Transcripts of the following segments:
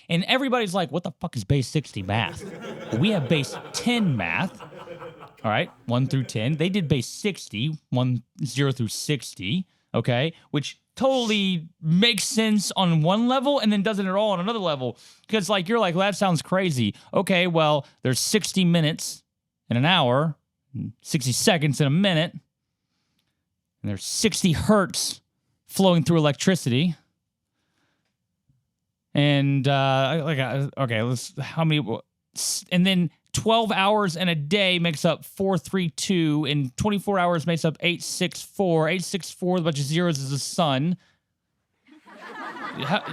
And everybody's like, what the fuck is base 60 math? Well, we have base 10 math. All right, 1 through 10. They did base 60, 0 through 60, okay, which totally makes sense on one level and then doesn't at all on another level. Because, like, you're like, well, that sounds crazy. Okay, well, there's 60 minutes in an hour, 60 seconds in a minute, and there's 60 hertz flowing through electricity. And, okay, and then 12 hours in a day makes up 432, and 24 hours makes up 864. 864, a bunch of zeros is the sun.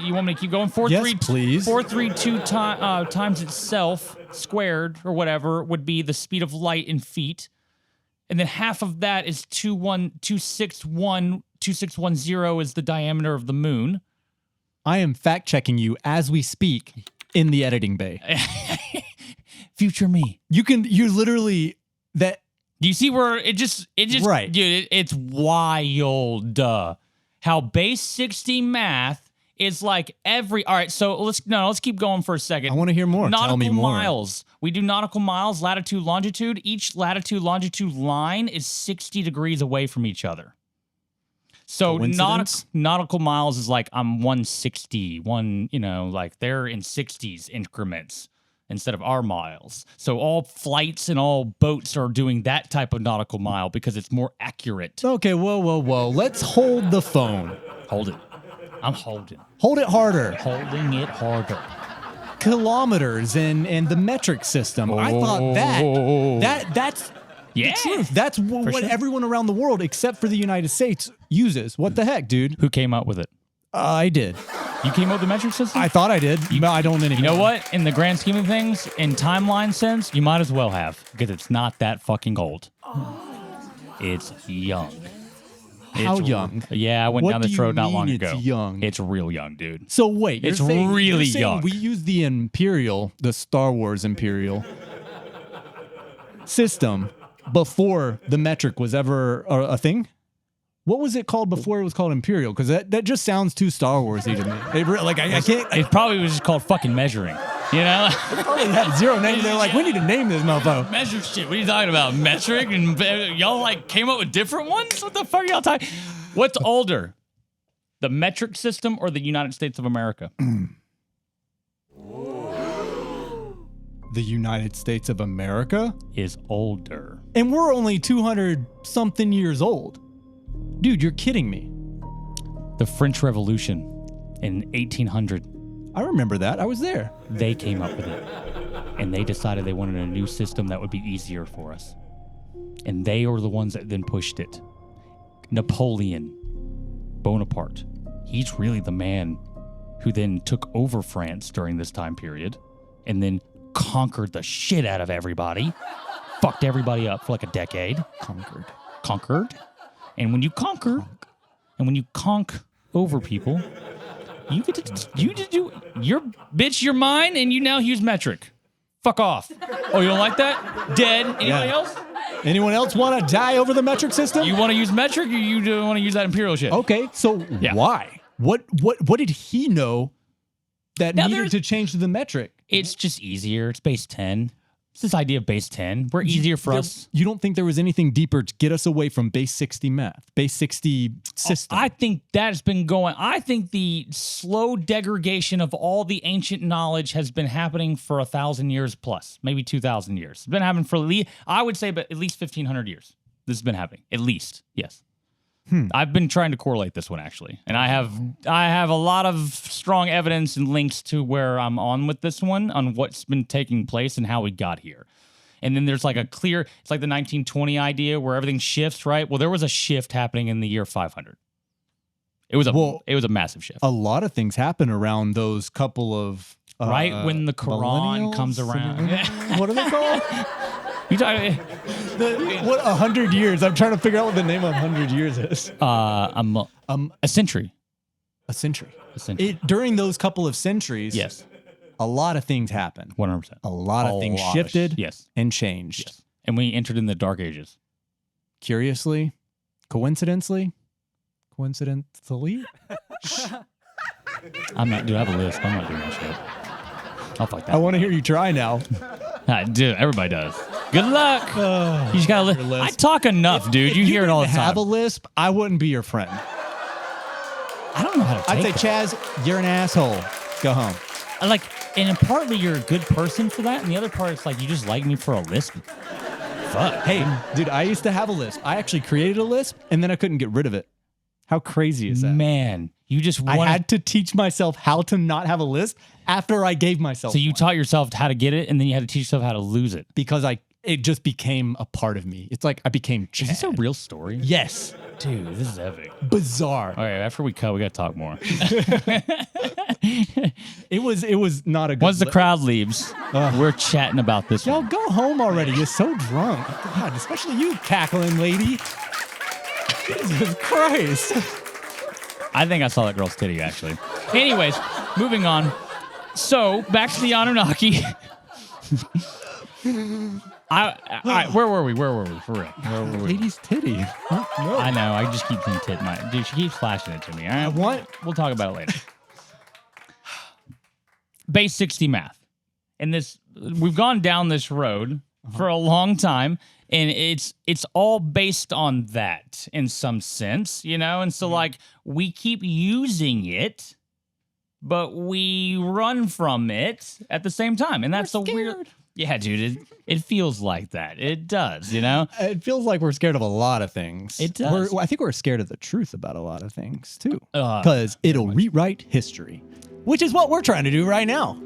You want me to keep going? Yes, please. 432 times itself squared or whatever would be the speed of light in feet. And then half of that is 2610 is the diameter of the moon. I am fact-checking you as we speak in the editing bay. Future me. You literally, that. Do you see where it just right. Dude, it's wild. How base 60 math is like all right, so let's keep going for a second. I want to hear more. Nautical Tell me more. miles. We do nautical miles, latitude, longitude. Each latitude, longitude line is 60 degrees away from each other. So nautical miles is like I'm 160, like they're in 60s increments instead of our miles. So all flights and all boats are doing that type of nautical mile because it's more accurate. Okay, whoa. Let's hold the phone. Hold it. I'm holding. Hold it harder. Holding it harder. Kilometers and the metric system. I thought that's yeah. the truth. That's what everyone around the world, except for the United States, uses. What the heck, dude? Who came up with it? I did. You came up with the metric system? I thought I did. I don't anymore. You know what? In the grand scheme of things, in timeline sense, you might as well have, because it's not that fucking old. It's young. How young? Yeah, I went down this road not long ago. It's young. It's real young, dude. So wait, it's really young. We use the Star Wars Imperial system before the metric was ever a thing? What was it called before it was called Imperial? Because that just sounds too Star Wars-y to me. I can't. It probably was just called fucking measuring. You know? It probably had zero names. They're like, we need to name this motherfucker. Measure shit. What are you talking about? Metric? And y'all like came up with different ones? What the fuck are y'all talking? What's older? The metric system or the United States of America? The United States of America is older. And we're only 200-something years old. Dude, you're kidding me. The French Revolution in 1800. I remember that. I was there. They came up with it. And they decided they wanted a new system that would be easier for us. And they were the ones that then pushed it. Napoleon Bonaparte. He's really the man who then took over France during this time period and then conquered the shit out of everybody. Fucked everybody up for like a decade. Conquered. And when you conquer, and when you conk over people, you get to do you're mine, and you now use metric. Fuck off. Oh, you don't like that? Dead. Anybody else? Anyone else want to die over the metric system? You want to use metric, or you don't want to use that imperial shit? Okay, so why? What did he know that needed to change to the metric? It's just easier. It's base 10. It's this idea of base 10. We're easier for us. You don't think there was anything deeper to get us away from base 60 math, base 60 system? I think that's been going. I think the slow degradation of all the ancient knowledge has been happening for 1,000 years plus, maybe 2,000 years. It's been happening for I would say, but at least 1,500 years. This has been happening. At least, yes. I've been trying to correlate this one actually, and I have a lot of strong evidence and links to where I'm on with this one on what's been taking place and how we got here. And then there's like it's like the 1920 idea where everything shifts, right? Well, there was a shift happening in the year 500. It was a massive shift. A lot of things happen around those couple of right when the Quran comes around. What are they called? You talking? What 100 years? I'm trying to figure out what the name of 100 years is. A century. A century. During those couple of centuries, yes, a lot of things happened. 100%. A lot of things shifted. Yes, and changed. Yes. And we entered in the Dark Ages. Curiously, coincidentally. I'm not. Dude, I have a list. I'm not doing that shit. I'll fuck I that. want to hear you try now. Dude, everybody does. Good luck. You just gotta your lisp. I talk enough, dude. If You hear it all the didn't time. have a lisp, I wouldn't be your friend. I don't know how to I'd take say, that. Chaz, you're an asshole. Go home. Like, and partly you're a good person for that, and the other part is like you just like me for a lisp. Fuck. Hey, dude, I used to have a lisp. I actually created a lisp, and then I couldn't get rid of it. How crazy is that? Man, you just I want. had to teach myself how to not have a lisp after I gave myself So you one. taught yourself how to get it, and then you had to teach yourself how to lose it. Because it just became a part of me. It's like I became Chad. Is this a real story? Yes. Dude, this is epic. Bizarre. All right, after we cut, we got to talk more. It was not a good Once the lip. crowd leaves, we're chatting about this Y'all one. go home already. You're so drunk. God, especially you, cackling lady. Jesus Christ. I think I saw that girl's titty, actually. Anyways, moving on. So, back to the Anunnaki. All right, where were we? For real. Where were we? Lady's titty. No. I know. I just keep saying tit. Dude, she keeps flashing it to me. All right, What? We'll talk about it later. Base 60 math. And this, we've gone down this road for a long time, and it's all based on that in some sense, you know? And so, like, we keep using it, but we run from it at the same time. And that's We're a weird. scared. Yeah, dude, it feels like that. It does, you know? It feels like we're scared of a lot of things. It does. I think we're scared of the truth about a lot of things, too. Uh, Because it'll rewrite history, which is what we're trying to do right now.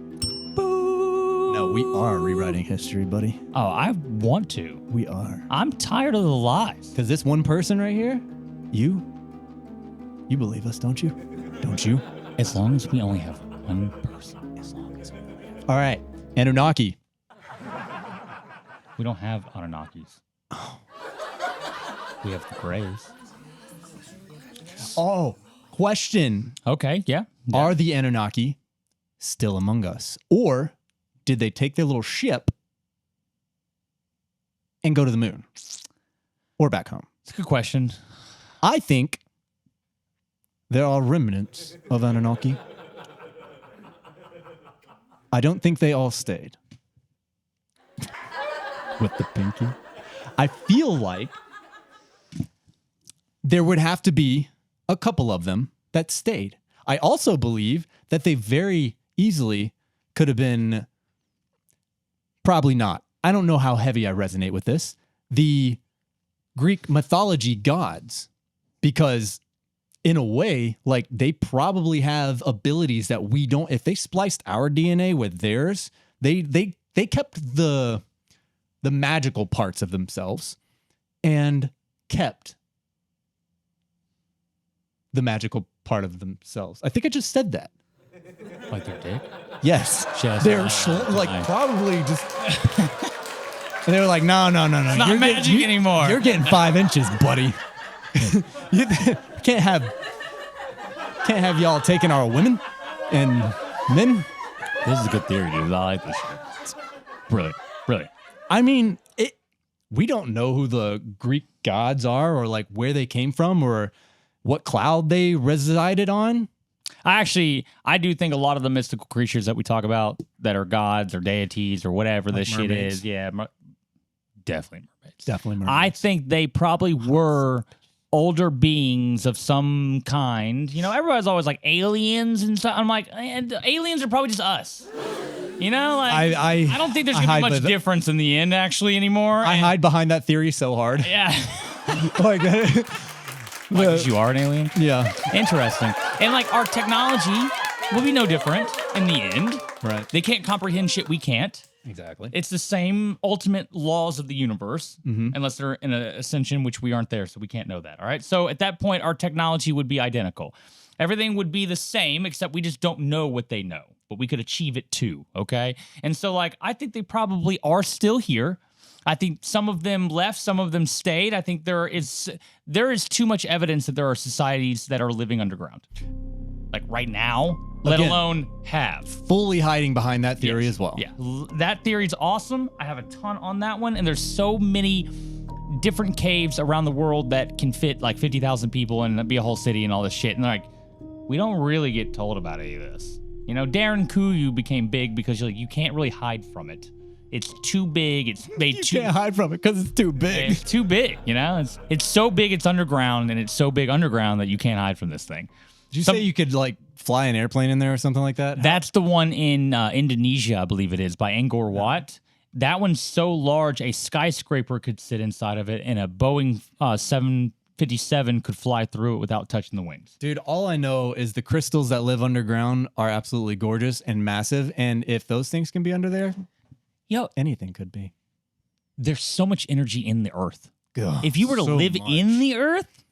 No, we are rewriting history, buddy. Oh, I want to. We are. I'm tired of the lies. Because this one person right here, you believe us, don't you? Don't you? As long as we only have one person. As long as we only have. All right, Anunnaki. We don't have Anunnakis. We have the Greys. Oh, question. Okay, yeah. Are the Anunnaki still among us? Or did they take their little ship and go to the moon? Or back home? It's a good question. I think there are remnants of Anunnaki. I don't think they all stayed. With the pinky. I feel like there would have to be a couple of them that stayed. I also believe that they very easily could have been, probably not. I don't know how heavy I resonate with this. The Greek mythology gods, because in a way, like they probably have abilities that we don't. If they spliced our DNA with theirs, they kept the magical parts of themselves and kept the magical part of themselves. I think I just said that. Like their dick? Yes. Just They're like- like probably just. And they were like, no. It's not magic anymore. You're getting 5 inches, buddy. You can't have y'all taking our women and men. This is a good theory, dude. I like this shit. It's brilliant. Brilliant. I mean, we don't know who the Greek gods are or like where they came from or what cloud they resided on. I do think a lot of the mystical creatures that we talk about that are gods or deities or whatever Like this shit mermaids. is, yeah, definitely mermaids. Definitely mermaids. I think they probably were older beings of some kind. You know, everybody's always like aliens and stuff. I'm like, aliens are probably just us. You know, like I don't think there's gonna be much difference in the end actually anymore. I hide behind that theory so hard. Yeah. Like that. Why, 'cause you are an alien? Yeah. Interesting. And like our technology will be no different in the end. Right. They can't comprehend shit we can't. Exactly. It's the same ultimate laws of the universe, unless they're in an ascension, which we aren't there, so we can't know that. All right. So at that point, our technology would be identical. Everything would be the same, except we just don't know what they know, but we could achieve it too. Okay. And so, like, I think they probably are still here. I think some of them left, some of them stayed. I think there is too much evidence that there are societies that are living underground, like right now, let alone have. Fully hiding behind that theory as well. Yeah, that theory's awesome. I have a ton on that one, and there's so many different caves around the world that can fit like 50,000 people and be a whole city and all this shit. And like, we don't really get told about any of this. You know, Darren Kuyu became big because you can't really hide from it. It's too big. It's made You too. can't hide from it because it's too big. It's too big. You know, it's so big it's underground, and it's so big underground that you can't hide from this thing. Did you say you could like fly an airplane in there or something like that? That's the one in Indonesia, I believe it is, by Angkor Wat. That one's so large a skyscraper could sit inside of it, and a Boeing 757 could fly through it without touching the wings. Dude, all I know is the crystals that live underground are absolutely gorgeous and massive, and if those things can be under there, anything could be. There's so much energy in the earth. Ugh, if you were to live in the earth,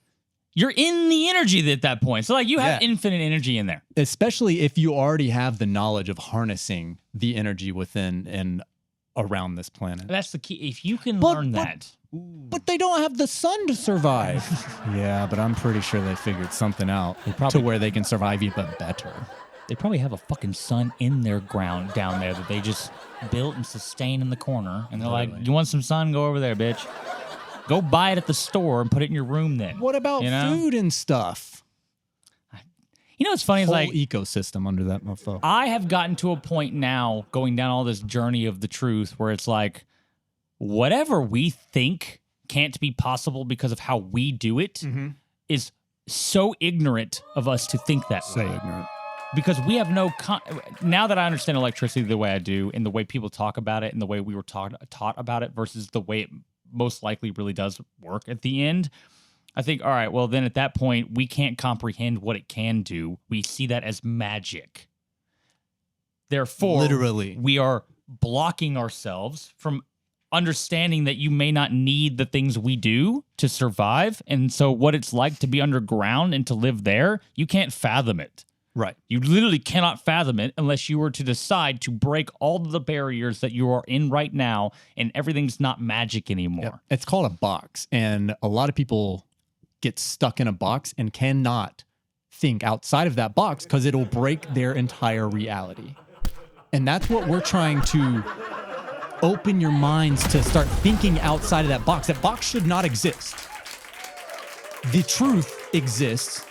you're in the energy at that point. So like you have infinite energy in there. Especially if you already have the knowledge of harnessing the energy within and around this planet. That's the key. If you can learn that. But they don't have the sun to survive. Yeah, but I'm pretty sure they figured something out to where they can survive even better. They probably have a fucking sun in their ground down there that they just built and sustain in the corner. And they're like, you want some sun? Go over there, bitch. Go buy it at the store and put it in your room then. What about food and stuff? You know what's funny is like ecosystem under that mofo. I have gotten to a point now going down all this journey of the truth where it's like whatever we think can't be possible because of how we do it is so ignorant of us to think that way. Ignorant. Because we have no now that I understand electricity the way I do and the way people talk about it and the way we were taught about it versus the way it most likely really does work at the end, I think, all right, well, then at that point, we can't comprehend what it can do. We see that as magic. Therefore, literally, we are blocking ourselves from understanding that you may not need the things we do to survive. And so what it's like to be underground and to live there, you can't fathom it. Right. You literally cannot fathom it unless you were to decide to break all of the barriers that you are in right now and everything's not magic anymore. Yep. It's called a box. And a lot of people get stuck in a box and cannot think outside of that box because it'll break their entire reality. And that's what we're trying to open your minds to start thinking outside of that box. That box should not exist. The truth exists,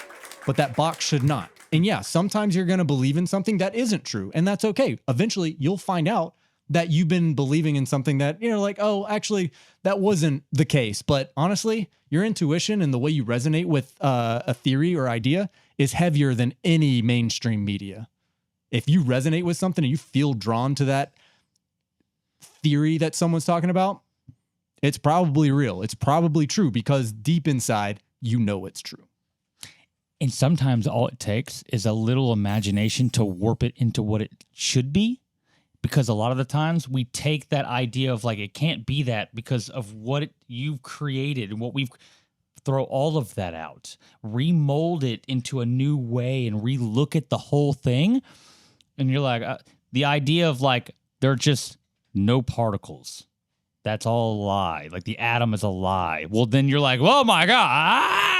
but that box should not. And yeah, sometimes you're going to believe in something that isn't true, and that's okay. Eventually, you'll find out that you've been believing in something that, you know, like, oh, actually, that wasn't the case. But honestly, your intuition and the way you resonate with a theory or idea is heavier than any mainstream media. If you resonate with something and you feel drawn to that theory that someone's talking about, it's probably real. It's probably true because deep inside, you know it's true. And sometimes all it takes is a little imagination to warp it into what it should be. Because a lot of the times we take that idea of like, it can't be that because of what you've created and what we've throw all of that out, remold it into a new way and relook at the whole thing. And you're like, the idea of like, there are just no particles. That's all a lie. Like the atom is a lie. Well, then you're like, oh my God.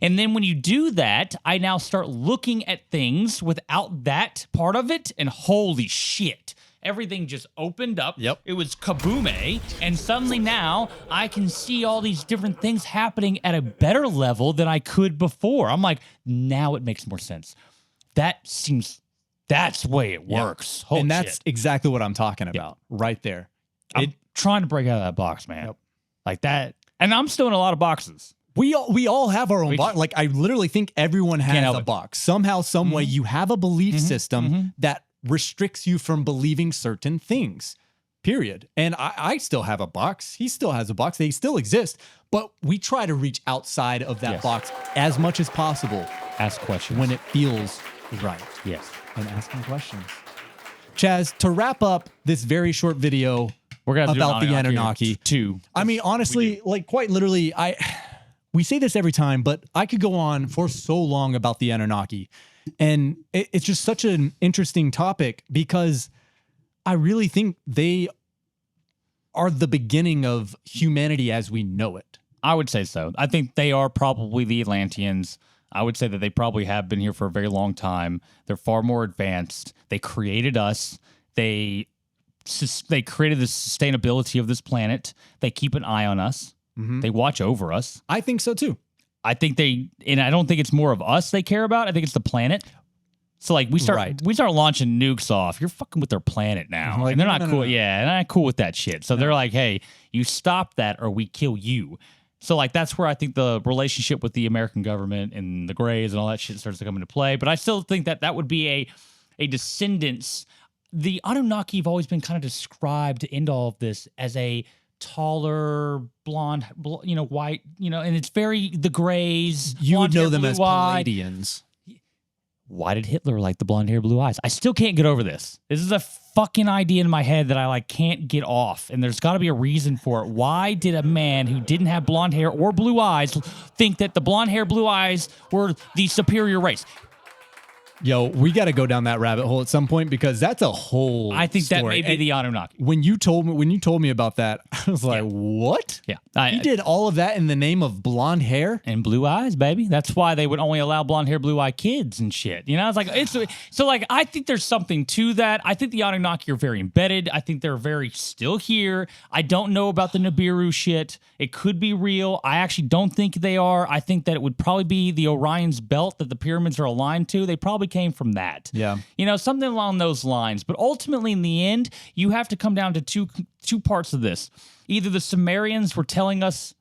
And then when you do that, I now start looking at things without that part of it, and holy shit, everything just opened up. Yep. It was kaboom, and suddenly now I can see all these different things happening at a better level than I could before. I'm like, now it makes more sense. That's the way it works. Holy and that's shit. exactly what I'm talking about right there. I'm trying to break out of that box, man. Yep. Like that. And I'm still in a lot of boxes. We all have our own box. Like I literally think everyone has a box. Somehow, some way, you have a belief system that restricts you from believing certain things. Period. And I still have a box. He still has a box. They still exist. But we try to reach outside of that box as much as possible. Ask questions when it feels right. Yes. And asking questions. Chaz, to wrap up this very short video we're gonna about the Anunnaki. Too. I mean, honestly, like quite literally, we say this every time, but I could go on for so long about the Anunnaki. And it's just such an interesting topic because I really think they are the beginning of humanity as we know it. I would say so. I think they are probably the Atlanteans. I would say that they probably have been here for a very long time. They're far more advanced. They created us. They created the sustainability of this planet. They keep an eye on us. They watch over us. I think so too. I think and I don't think it's more of us they care about. I think it's the planet. So like we start Right. launching nukes off. You're fucking with their planet now, Like, and they're not no, no, cool. no. Yeah, they're not cool with that shit. So they're like, hey, you stop that or we kill you. So like that's where I think the relationship with the American government and the Greys and all that shit starts to come into play. But I still think that would be a descendants. The Anunnaki have always been kind of described to end all of this as a taller, blonde, white, and it's very the Greys. You would blonde hair, know them as blue-eyed. Palladians. Why did Hitler like the blonde hair, blue eyes? I still can't get over this. This is a fucking idea in my head that I like can't get off, and there's got to be a reason for it. Why did a man who didn't have blonde hair or blue eyes think that the blonde hair, blue eyes were the superior race? Yo, we got to go down that rabbit hole at some point because that's a whole I think that story. may be the Anunnaki. When you told me about that, I was like, "What? Yeah, He did all of that in the name of blonde hair?" And blue eyes, baby. That's why they would only allow blonde hair, blue eye kids and shit. It's like I think there's something to that. I think the Anunnaki are very embedded. I think they're very still here. I don't know about the Nibiru shit. It could be real. I actually don't think they are. I think that it would probably be the Orion's belt that the pyramids are aligned to. They probably came from that. Yeah. Something along those lines. But ultimately, in the end, you have to come down to two parts of this. Either the Sumerians were telling us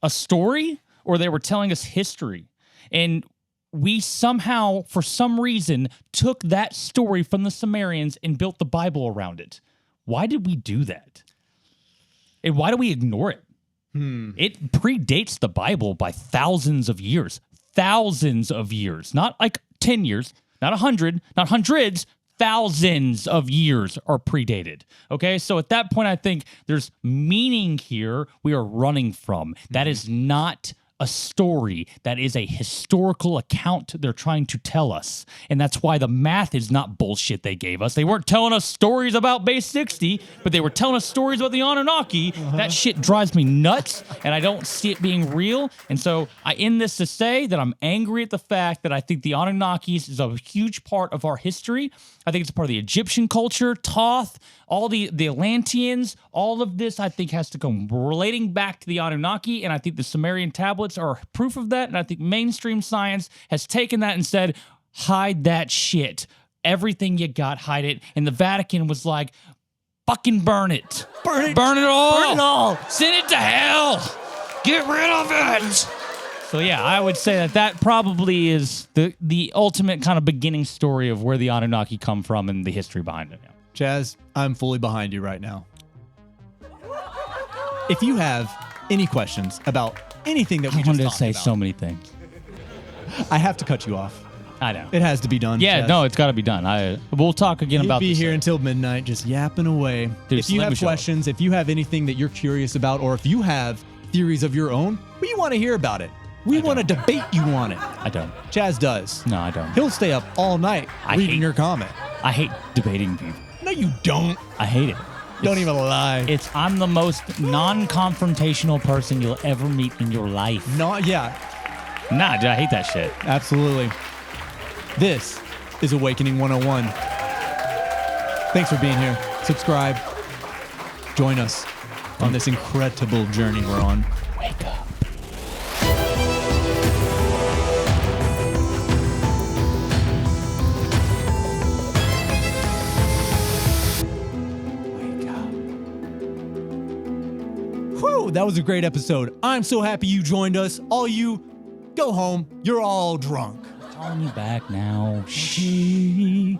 a story or they were telling us history. And we somehow, for some reason, took that story from the Sumerians and built the Bible around it. Why did we do that? And why do we ignore it? It predates the Bible by thousands of years. Thousands of years. Not like 10 years, not 100, not hundreds. Thousands of years are predated. Okay, so at that point, I think there's meaning here we are running from. That is not a story. That is a historical account they're trying to tell us. And that's why the math is not bullshit they gave us. They weren't telling us stories about base 60, but they were telling us stories about the Anunnaki. That shit drives me nuts, and I don't see it being real. And so I end this to say that I'm angry at the fact that I think the Anunnakis is a huge part of our history. I think it's part of the Egyptian culture, Thoth, all the Atlanteans, all of this I think has to come relating back to the Anunnaki, and I think the Sumerian tablets are proof of that, and I think mainstream science has taken that and said, hide that shit. Everything you got, hide it. And the Vatican was like, fucking burn it. Burn it. Burn it all. Burn it all. Send it to hell. Get rid of it. So yeah, I would say that probably is the ultimate kind of beginning story of where the Anunnaki come from and the history behind it. Chaz, I'm fully behind you right now. If you have any questions about anything that we I just wanted to talked say about, so many things. I have to cut you off. I know. It has to be done. Yeah, Chaz. no, it's got to be done. We'll talk again He'd about be this here later. until midnight, just yapping away. Dude, if you let me have show questions, if you have anything that you're curious about, or if you have theories of your own, we want to hear about it. We want to debate you on it. I don't. Chaz does. No, I don't. He'll stay up all night reading hate- your comment. I hate debating people. No, you don't. I hate it. Don't even lie. I'm the most non-confrontational person you'll ever meet in your life. Yeah, Nah, dude, I hate that shit. absolutely. This is Awakening 101. Thanks for being here. Subscribe. Join us on this incredible journey we're on. Wake up. Whew, that was a great episode. I'm so happy you joined us. All you, go home. You're all drunk. Calling you back now. She